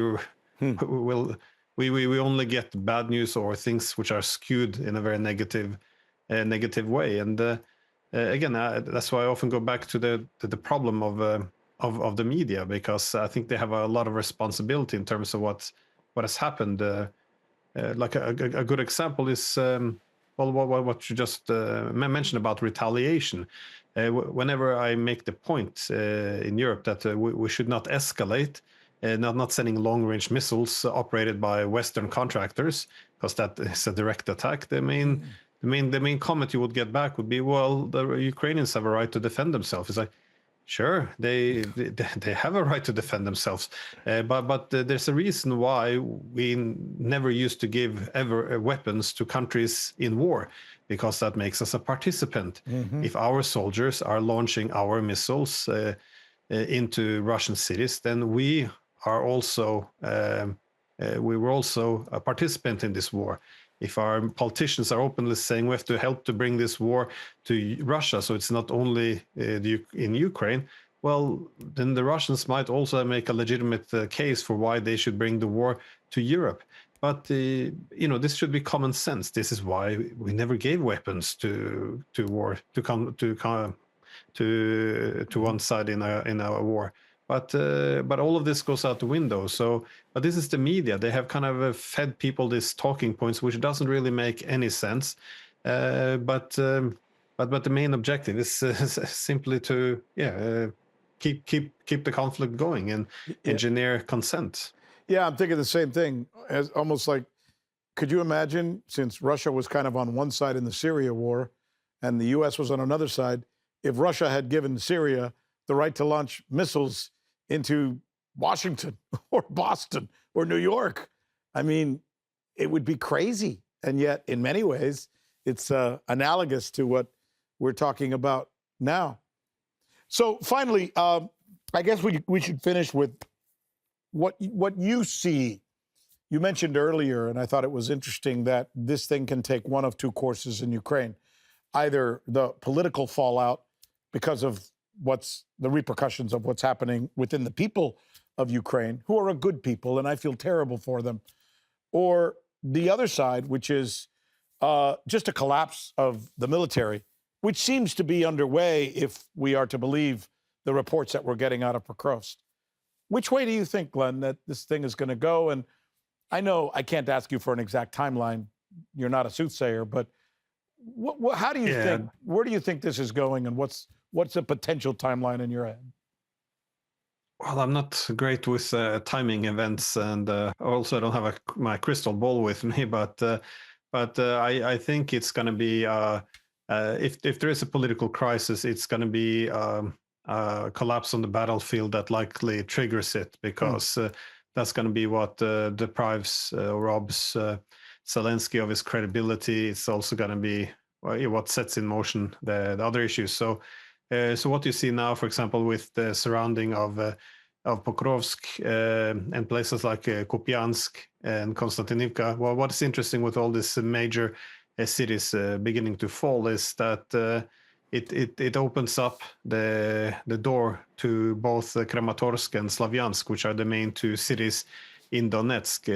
only get bad news or things which are skewed in a very negative way? And again, that's why I often go back to the problem of the media, because I think they have a lot of responsibility in terms of what has happened. Like a good example is well, what you just mentioned about retaliation. Whenever I make the point in Europe that we should not escalate, not sending long-range missiles operated by Western contractors, because that is a direct attack. The main comment you would get back would be, well, the Ukrainians have a right to defend themselves. It's like, sure, they have a right to defend themselves, but there's a reason why we never used to give ever weapons to countries in war, because that makes us a participant. If our soldiers are launching our missiles into Russian cities, then we are also we were also a participant in this war. If our politicians are openly saying we have to help to bring this war to Russia, so it's not only in Ukraine, well, then the Russians might also make a legitimate case for why they should bring the war to Europe. But this should be common sense. This is why we never gave weapons to war to come to one side in a war. But all of this goes out the window. So, but this is the media. They have kind of fed people these talking points, which doesn't really make any sense. But the main objective is simply to keep the conflict going and engineer consent. Yeah, I'm thinking the same thing. As almost like, could you imagine, since Russia was kind of on one side in the Syria war, and the U.S. was on another side, if Russia had given Syria the right to launch missiles into Washington or Boston or New York? I mean, it would be crazy. And yet, in many ways, it's analogous to what we're talking about now. So finally, I guess we should finish with what you see. You mentioned earlier, and I thought it was interesting, that this thing can take one of two courses in Ukraine. Either the political fallout because of what's the repercussions of what's happening within the people of Ukraine, who are a good people, and I feel terrible for them, or the other side, which is just a collapse of the military, which seems to be underway if we are to believe the reports that we're getting out of Pokrovsk. Which way do you think, Glenn, that this thing is going to go? And I know I can't ask you for an exact timeline. You're not a soothsayer, but how do you think, where do you think this is going, and what's a potential timeline in your head? Well, I'm not great with timing events, and also I don't have my crystal ball with me. But I think it's going to be if there is a political crisis, it's going to be collapse on the battlefield that likely triggers it, because that's going to be what deprives robs Zelensky of his credibility. It's also going to be what sets in motion the other issues. So what you see now, for example, with the surrounding of Pokrovsk and places like Kupiansk and Konstantinivka, well, what's interesting with all these major cities beginning to fall is that it opens up the door to both Kramatorsk and Slavyansk, which are the main two cities in Donetsk.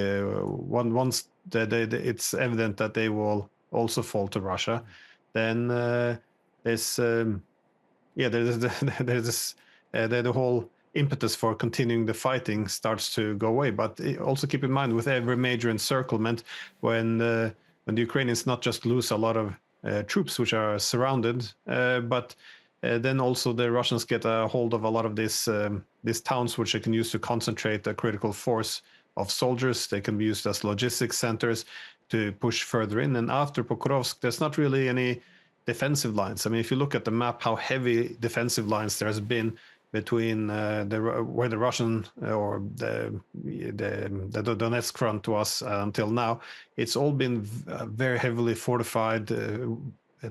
Once it's evident that they will also fall to Russia, then there's the whole impetus for continuing the fighting starts to go away. But also keep in mind, with every major encirclement, when the Ukrainians not just lose a lot of troops which are surrounded, but then also the Russians get a hold of a lot of these towns which they can use to concentrate a critical force of soldiers. They can be used as logistics centers to push further in. And after Pokrovsk, there's not really any defensive lines. I mean, if you look at the map, how heavy defensive lines there has been between where the Russian or the Donetsk front was until now, it's all been very heavily fortified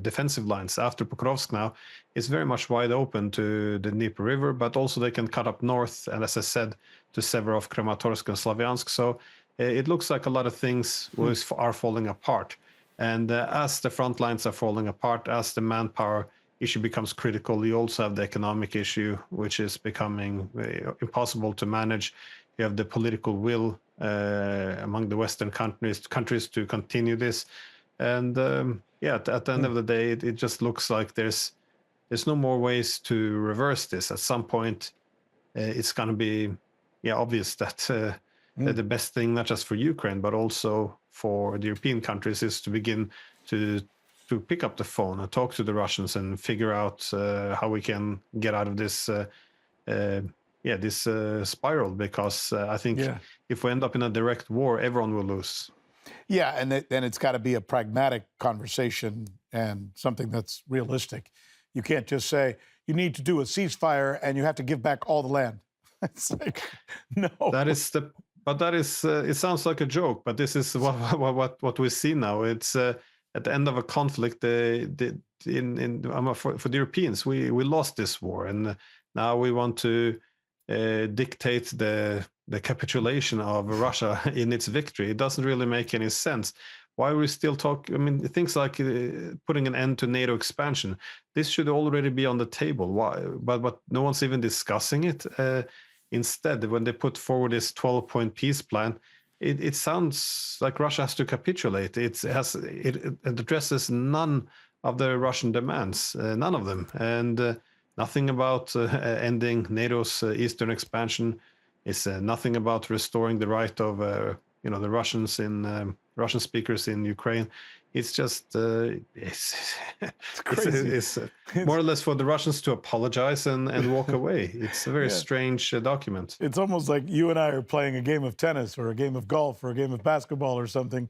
defensive lines. After Pokrovsk now, it's very much wide open to the Dnieper River, but also they can cut up north, and as I said, to Severov, Kramatorsk, and Slavyansk. So it looks like a lot of things are falling apart. And as the front lines are falling apart, as the manpower issue becomes critical, you also have the economic issue, which is becoming impossible to manage. You have the political will among the Western countries to continue this. And at the end of the day, it just looks like there's no more ways to reverse this. At some point, it's going to be obvious that the best thing, not just for Ukraine, but also for the European countries, is to begin to pick up the phone and talk to the Russians and figure out how we can get out of this this spiral, because I think if we end up in a direct war, everyone will lose. Yeah, and then it's got to be a pragmatic conversation and something that's realistic. You can't just say you need to do a ceasefire and you have to give back all the land. It's like, no. But that is it sounds like a joke, but this is what we see now. It's at the end of a conflict. For the Europeans, we lost this war, and now we want to dictate the capitulation of Russia in its victory. It doesn't really make any sense. Why are we still talking? I mean, things like putting an end to NATO expansion. This should already be on the table. Why? But no one's even discussing it. Instead, when they put forward this 12-point peace plan, it sounds like Russia has to capitulate. It addresses none of the Russian demands, none of them, and nothing about ending NATO's eastern expansion. It's nothing about restoring the right of the Russians in Russian speakers in Ukraine. It's just it's crazy. It's more or less for the Russians to apologize and walk away. It's a very strange document. It's almost like you and I are playing a game of tennis or a game of golf or a game of basketball or something,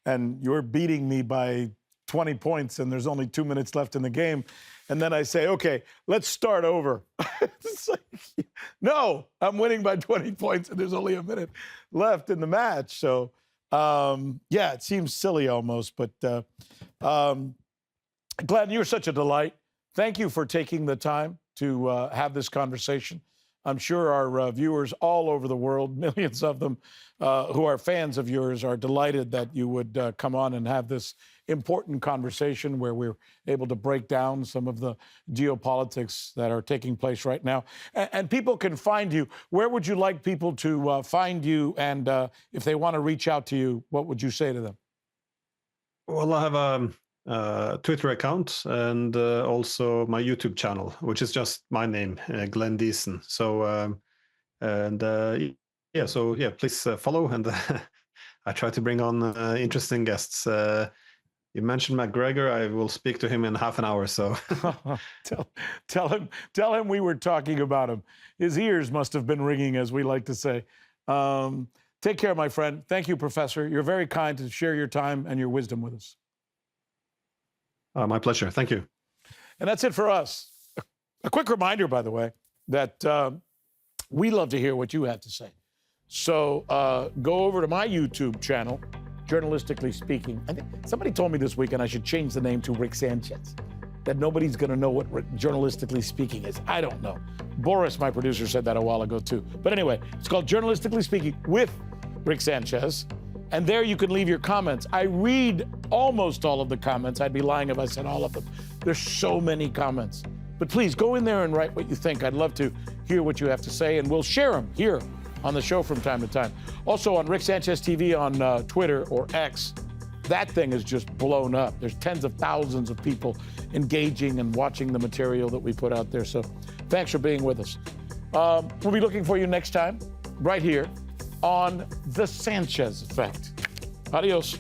and you're beating me by 20 points and there's only 2 minutes left in the game. And then I say, okay, let's start over. It's like, no, I'm winning by 20 points and there's only a minute left in the match. So, it seems silly almost. But Glenn, you're such a delight. Thank you for taking the time to have this conversation. I'm sure our viewers all over the world, millions of them who are fans of yours, are delighted that you would come on and have this important conversation where we're able to break down some of the geopolitics that are taking place right now. And people can find you. Where would you like people to find you? And if they want to reach out to you, what would you say to them? Well, I have a Twitter account and also my YouTube channel, which is just my name, Glenn Diesen. So, please follow. And I try to bring on interesting guests. You mentioned McGregor. I will speak to him in half an hour. So tell him we were talking about him. His ears must have been ringing, as we like to say. Take care, my friend. Thank you, Professor. You're very kind to share your time and your wisdom with us. My pleasure. Thank you. And that's it for us. A quick reminder, by the way, that we love to hear what you have to say. So go over to my YouTube channel, Journalistically Speaking. I think somebody told me this weekend I should change the name to Rick Sanchez, that nobody's going to know what Journalistically Speaking is. I don't know. Boris, my producer, said that a while ago, too. But anyway, it's called Journalistically Speaking with Rick Sanchez. And there you can leave your comments. I read almost all of the comments. I'd be lying if I said all of them. There's so many comments. But please go in there and write what you think. I'd love to hear what you have to say, and we'll share them here on the show from time to time. Also on Rick Sanchez TV on Twitter or X, that thing is just blown up. There's tens of thousands of people engaging and watching the material that we put out there. So thanks for being with us. We'll be looking for you next time, right here on The Sanchez Effect. Adios.